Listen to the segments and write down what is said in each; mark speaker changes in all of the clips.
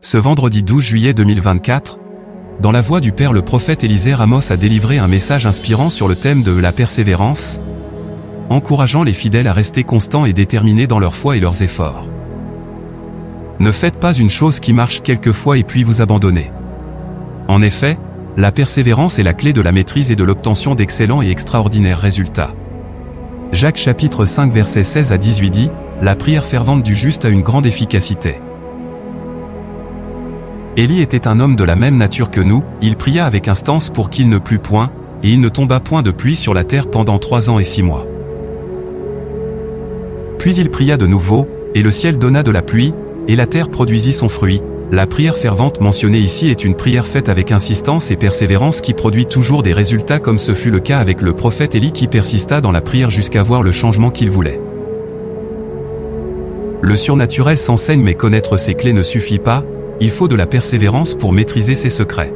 Speaker 1: Ce vendredi 12 juillet 2024, dans la voix du Père, le prophète Élisée Ramos a délivré un message inspirant sur le thème de la persévérance, encourageant les fidèles à rester constants et déterminés dans leur foi et leurs efforts. Ne faites pas une chose qui marche quelquefois et puis vous abandonnez. En effet, la persévérance est la clé de la maîtrise et de l'obtention d'excellents et extraordinaires résultats. Jacques chapitre 5 versets 16 à 18 dit, « La prière fervente du juste a une grande efficacité. » Élie était un homme de la même nature que nous, il pria avec instance pour qu'il ne plût point, et il ne tomba point de pluie sur la terre pendant 3 ans et 6 mois. Puis il pria de nouveau, et le ciel donna de la pluie, et la terre produisit son fruit. La prière fervente mentionnée ici est une prière faite avec insistance et persévérance qui produit toujours des résultats, comme ce fut le cas avec le prophète Élie qui persista dans la prière jusqu'à voir le changement qu'il voulait. Le surnaturel s'enseigne, mais connaître ses clés ne suffit pas, il faut de la persévérance pour maîtriser ses secrets.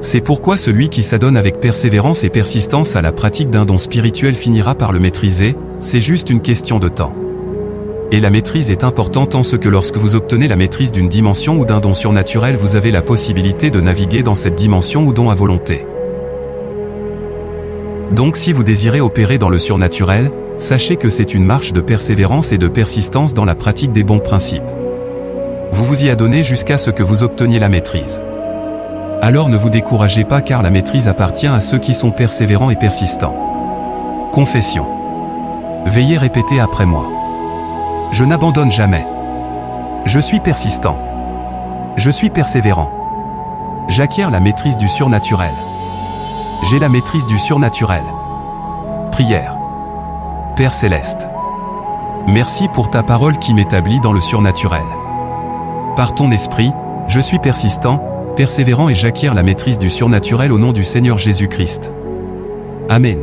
Speaker 1: C'est pourquoi celui qui s'adonne avec persévérance et persistance à la pratique d'un don spirituel finira par le maîtriser, c'est juste une question de temps. Et la maîtrise est importante en ce que lorsque vous obtenez la maîtrise d'une dimension ou d'un don surnaturel, vous avez la possibilité de naviguer dans cette dimension ou don à volonté. Donc si vous désirez opérer dans le surnaturel, sachez que c'est une marche de persévérance et de persistance dans la pratique des bons principes. Vous vous y adonnez jusqu'à ce que vous obteniez la maîtrise. Alors ne vous découragez pas, car la maîtrise appartient à ceux qui sont persévérants et persistants. Confession. Veuillez répéter après moi. Je n'abandonne jamais. Je suis persistant. Je suis persévérant. J'acquiers la maîtrise du surnaturel. J'ai la maîtrise du surnaturel. Prière. Père Céleste, merci pour ta parole qui m'établit dans le surnaturel. Par ton esprit, je suis persistant, persévérant et j'acquiers la maîtrise du surnaturel au nom du Seigneur Jésus-Christ. Amen.